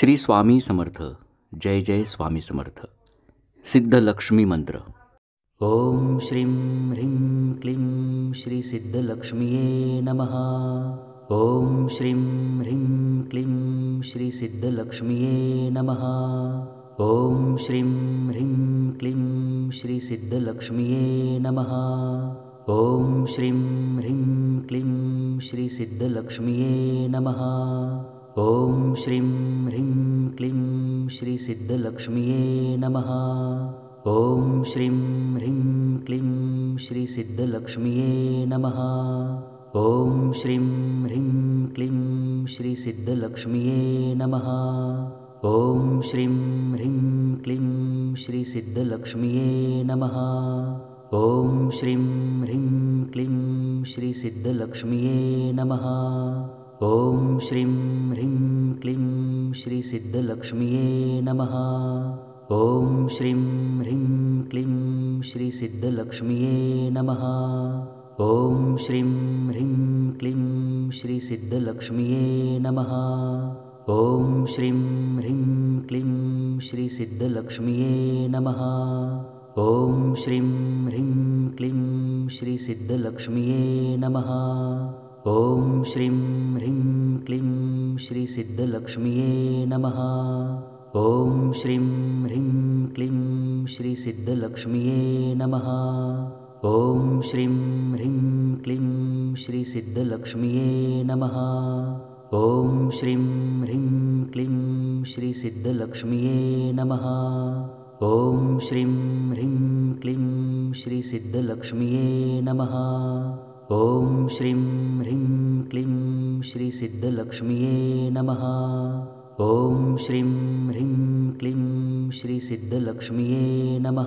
श्री स्वामी समर्थ. जय जय स्वामी समर्थ. सिद्धलक्ष्मी मंत्र. ओम श्रीं ह्रीं क्लीं श्री सिद्धलक्ष्मीये नमः. ओम श्रीं ह्रीं क्लीं श्री सिद्धलक्ष्मीये नमः. ओम श्रीं ह्रीं क्लीं श्री सिद्धलक्ष्मीये नमः. ओम श्रीं ह्रीं क्लीं श्री सिद्धलक्ष्मीये नमः. ओम श्रीं ह्रीं क्लीं श्री सिद्धलक्ष्मीये नमः. ओम श्रीं ह्रीं क्लीं श्री सिद्धलक्ष्मीये नमः. ओम श्रीं ह्रीं क्लीं श्री सिद्धलक्ष्मीये नमः. ओम श्रीं ह्रीं क्लीं श्री सिद्धलक्ष्मीये नमः. ओम श्रीं ह्रीं क्लीं श्री सिद्धलक्ष्मीये नमः. ओम श्रीं ह्रीं क्लीं श्री सिद्धलक्ष्मीये नमः. ओम श्रीं ह्रीं क्लीं श्री सिद्धलक्ष्मीये नमः. ओम श्रीं ह्रीं क्लीं श्री सिद्धलक्ष्मीये नमः. ओम श्रीं ह्रीं क्लीं श्री सिद्धलक्ष्मीये नमः. ओम श्रीं ह्रीं क्लीं श्री सिद्धलक्ष्मीये नमः. ओम श्रीं ह्रीं क्लीं श्री सिद्धलक्ष्मीये नमः. ओम श्रीं ह्रीं क्लीं श्री सिद्धलक्ष्मीये नमः. ओम श्रीं ह्रीं क्लीं श्री सिद्धलक्ष्मीये नमः. ओम श्रीं ह्रीं क्लीं श्री सिद्धलक्ष्मीये नमः. ओम श्रीं ह्रीं क्लीं श्री सिद्धलक्ष्मीये नमः. ओम श्रीं ह्रीं क्लीं श्री सिद्धलक्ष्मीये नमः. ओम श्रीं ह्रीं क्लीं श्री सिद्धलक्ष्मीये नमः.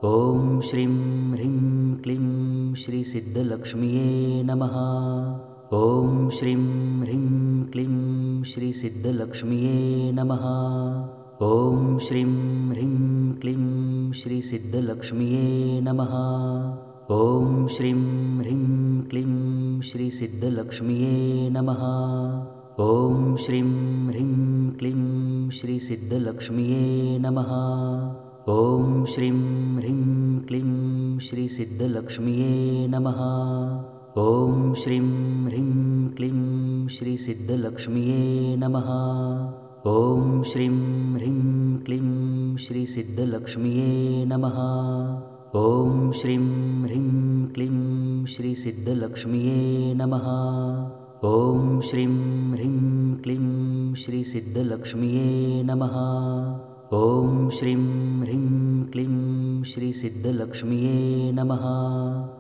ओम श्रीं ह्रीं क्लीं श्री सिद्धलक्ष्मीये नमः. ओम श्रीं ह्रीं क्लीं श्री सिद्धलक्ष्मीये नमः. ओम श्रीं ह्रीं क्लीं श्री सिद्धलक्ष्मीये नमः. ओम श्रीं ह्रीं क्लीं श्री सिद्धलक्ष्मीये नमः. ओम श्रीं ह्रीं क्लीं श्री सिद्धलक्ष्मीये नमः. ओम श्रीं ह्रीं क्लीं श्री सिद्धलक्ष्मीये नमः. ओम श्रीं ह्रीं क्लीं श्री सिद्धलक्ष्मीये नमः. ओम श्रीं ह्रीं क्लीं श्री सिद्धलक्ष्मीये नमः. ओम श्रीं ह्रीं क्लीं श्री सिद्धलक्ष्मीये नमः. ओम श्रीं ह्रीं क्लीं श्री सिद्धलक्ष्मीये नमः. ओम श्रीं ह्रीं क्लीं श्री सिद्धलक्ष्मीये नमः.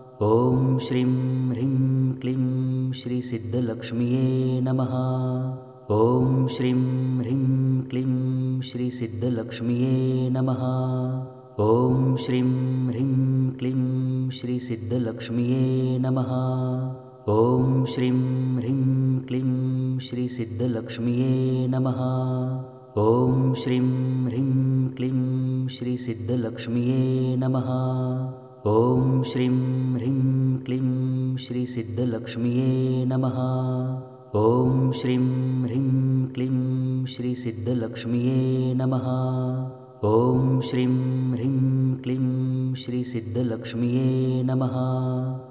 ओम श्रीं ह्रीं क्लीं श्री सिद्धलक्ष्मीये नमः. ओम श्रीं ह्रीं क्लीं श्री सिद्धलक्ष्मीये नमः. ओम श्रीं ह्रीं क्लीं श्री सिद्धलक्ष्मीये नमः. ओम श्रीं ह्रीं क्लीं श्री सिद्धलक्ष्मीये नमः. ओम श्रीं ह्रीं क्लीं श्री सिद्धलक्ष्मीये नमः. ओम श्रीं ह्रीं क्लीं श्री सिद्धलक्ष्मीये नमः. ओम श्रीं ह्रीं क्लीं श्री सिद्धलक्ष्मीये नमः. ओम श्रीं ह्रीं क्लीं श्री सिद्धलक्ष्मीये नमः.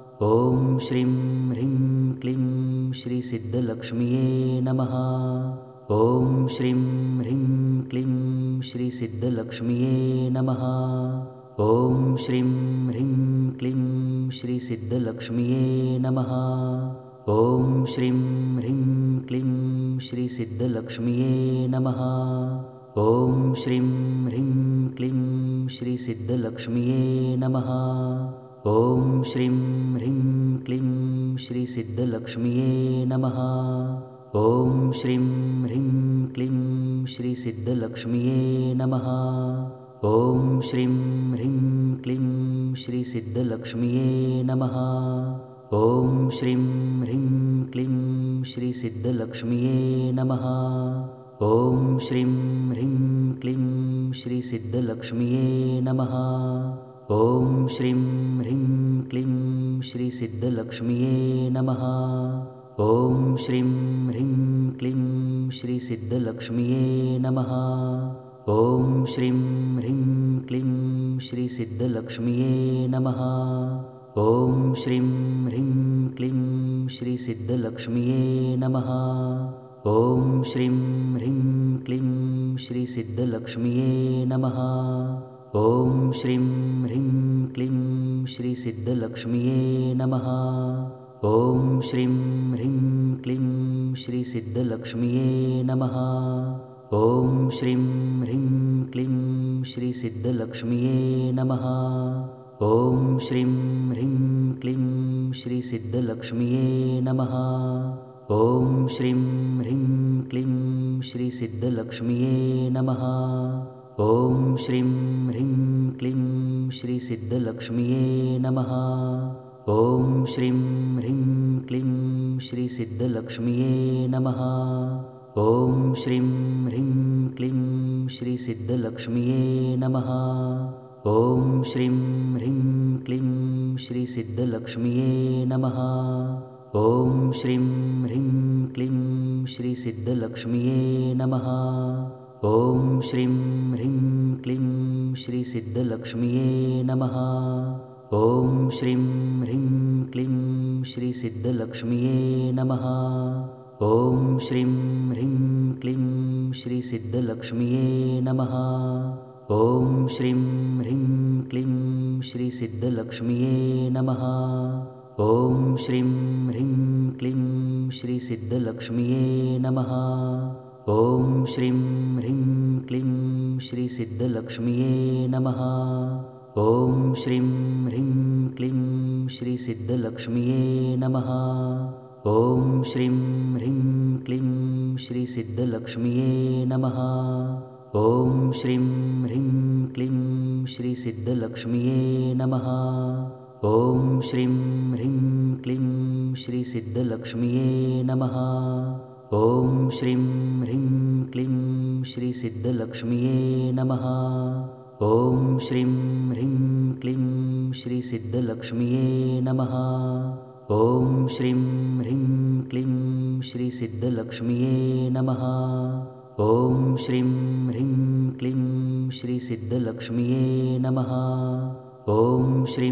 ओम श्रीं ह्रीं क्लीं श्री सिद्धलक्ष्मीये नमः. ओम श्रीं ह्रीं क्लीं श्री सिद्धलक्ष्मीये नमः. ओम श्रीं ह्रीं क्लीं श्री सिद्धलक्ष्मीये नमः. ओम श्रीं ह्रीं क्लीं श्री सिद्धलक्ष्मीये नमः. ओम श्रीं ह्रीं क्लीं श्री सिद्धलक्ष्मीये नमः. ओम श्रीं ह्रीं क्लीं श्री सिद्धलक्ष्मीये नमः. ओम श्रीं ह्रीं क्लीं श्री सिद्धलक्ष्मीये नमः. ओम श्रीं ह्रीं क्लीं श्री सिद्धलक्ष्मीये नमः. ओम श्रीं ह्रीं क्लीं श्री सिद्धलक्ष्मीये नमः. ओम श्रीं ह्रीं क्लीं श्री सिद्धलक्ष्मीये नमः. ओम श्रीं ह्रीं क्लीं श्री सिद्धलक्ष्मीये नमः. ओम श्रीं ह्रीं क्लीं श्री सिद्धलक्ष्मीये नमः। ॐ श्रीं ह्रीं क्लीं श्री सिद्धलक्ष्मीये नमः। ॐ श्रीं ह्रीं क्लीं श्री सिद्धलक्ष्मीये नमः। ॐ श्रीं ह्रीं क्लीं श्री सिद्धलक्ष्मीये नमः। ॐ श्रीं ह्रीं क्लीं श्री सिद्धलक्ष्मीये नमः। ॐ श्रीं ह्रीं क्लीं श्री सिद्धलक्ष्मीये नमः। ॐ श्रीं ह्रीं क्लीं श्री सिद्धलक्ष्मीये नमः। ॐ श्रीं ह्रीं क्लीं श्री सिद्धलक्ष्मीये नमः। ॐ श्रीं ह्रीं क्लीं श्री सिद्धलक्ष्मीये नमः। ॐ श्रीं ह्रीं क्लीं श्री सिद्धलक्ष्मीये नमः। ॐ श्रीं ह्रीं क्लीं श्री सिद्धलक्ष्मीये नमः। ॐ श्रीं ह्रीं क्लीं श्री सिद्धलक्ष्मीये नमः। ॐ श्रीं ह्रीं क्लीं श्री सिद्धलक्ष्मीये नमः। ॐ श्रीं ह्रीं क्लीं श्री सिद्धलक्ष्मीये नमः। ॐ श्रीं ह्रीं क्लीं श्री सिद्धलक्ष्मीये नमः। ॐ श्रीं ह्रीं क्लीं श्री सिद्धलक्ष्मीये नमः। ॐ श्रीं ह्रीं क्लीं श्री सिद्धलक्ष्मीये नमः। ॐ श्रीं ह्रीं क्लीं श्री सिद्धलक्ष्मीये नमः। ॐ श्रीं ह्रीं क्लीं श्री सिद्धलक्ष्मीये नमः। ॐ श्रीं ह्रीं क्लीं श्री सिद्धलक्ष्मीये नमः। ॐ श्रीं ह्रीं क्लीं श्री सिद्धलक्ष्मीये नमः। ॐ श्रीं ह्रीं क्लीं श्री सिद्धलक्ष्मीये नमः। ॐ श्रीं ह्रीं क्लीं श्री सिद्धलक्ष्मीये नमः। ॐ श्रीं ह्रीं क्लीं श्री सिद्धलक्ष्मीये नमः। ॐ श्रीं ह्रीं क्लीं श्री सिद्धलक्ष्मीये नमः। ॐ श्रीं ह्रीं क्लीं श्री सिद्धलक्ष्मीये नमः। ॐ श्रीं ह्रीं क्लीं श्री सिद्धलक्ष्मीये नमः। ॐ श्रीं ह्रीं क्लीं श्री सिद्धलक्ष्मीये नमः। ॐ श्रीं ह्रीं क्लीं श्री सिद्धलक्ष्मीये नमः। ॐ श्रीं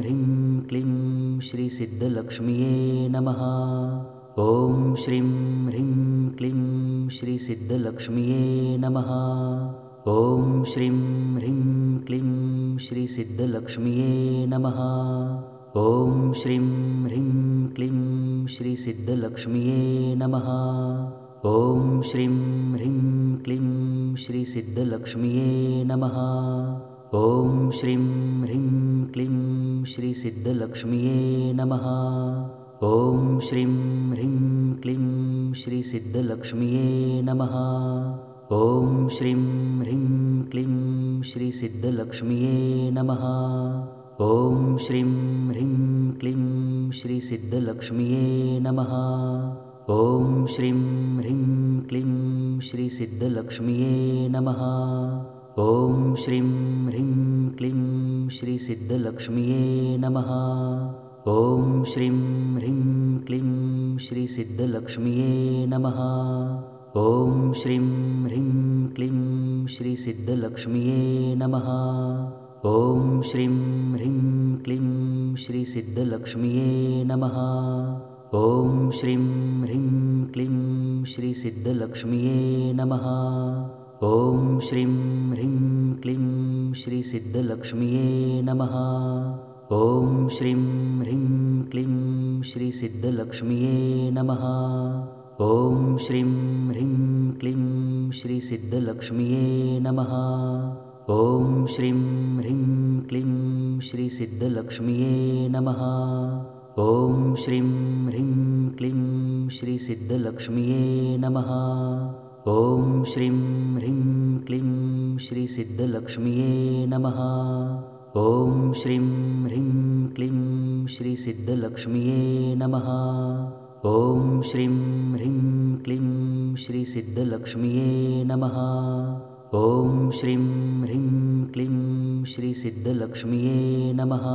ह्रीं क्लीं श्री सिद्धलक्ष्मीये नमः। ॐ श्रीं ह्रीं क्लीं श्री सिद्धलक्ष्मीये नमः। ॐ श्रीं ह्रीं क्लीं श्री सिद्धलक्ष्मीये नमः। ॐ श्रीं ह्रीं क्लीं श्री सिद्धलक्ष्मीये नमः। ॐ श्रीं ह्रीं क्लीं श्री सिद्धलक्ष्मीये नमः। ॐ श्रीं ह्रीं क्लीं श्री सिद्धलक्ष्मीये नमः। ॐ श्रीं ह्रीं क्लीं श्री सिद्धलक्ष्मीये नमः। ॐ श्रीं ह्रीं क्लीं श्री सिद्धलक्ष्मीये नमः। ॐ श्रीं ह्रीं क्लीं श्री सिद्धलक्ष्मीये नमः। ॐ श्रीं ह्रीं क्लीं श्री सिद्धलक्ष्मीये नमः। ॐ श्रीं ह्रीं क्लीं श्री सिद्धलक्ष्मीये नमः। ॐ श्रीं ह्रीं क्लीं श्री सिद्धलक्ष्मीये नमः। ॐ श्रीं ह्रीं क्लीं श्री सिद्धलक्ष्मीये नमः। ॐ श्रीं ह्रीं क्लीं श्री सिद्धलक्ष्मीये नमः। ॐ श्रीं ह्रीं क्लीं श्री सिद्धलक्ष्मीये नमः। ॐ श्रीं ह्रीं क्लीं श्री सिद्धलक्ष्मीये नमः। ॐ श्रीं ह्रीं क्लीं श्री सिद्धलक्ष्मीये नमः। ॐ श्रीं ह्रीं क्लीं श्री सिद्धलक्ष्मीये नमः। ॐ श्रीं ह्रीं क्लीं श्री सिद्धलक्ष्मीये नमः। ॐ श्रीं ह्रीं क्लीं श्री सिद्धलक्ष्मीये नमः। ॐ श्रीं ह्रीं क्लीं श्री सिद्धलक्ष्मीये नमः। ॐ श्रीं ह्रीं क्लीं श्री सिद्धलक्ष्मीये नमः। ॐ श्रीं ह्रीं क्लीं श्री सिद्धलक्ष्मीये नमः।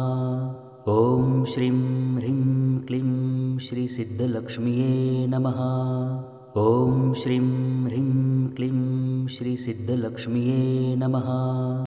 ॐ श्रीं ह्रीं क्लीं श्री सिद्धलक्ष्मीये नमः। ॐ श्रीं ह्रीं क्लीं श्रीसिद्धलक्ष्म्यै नमः।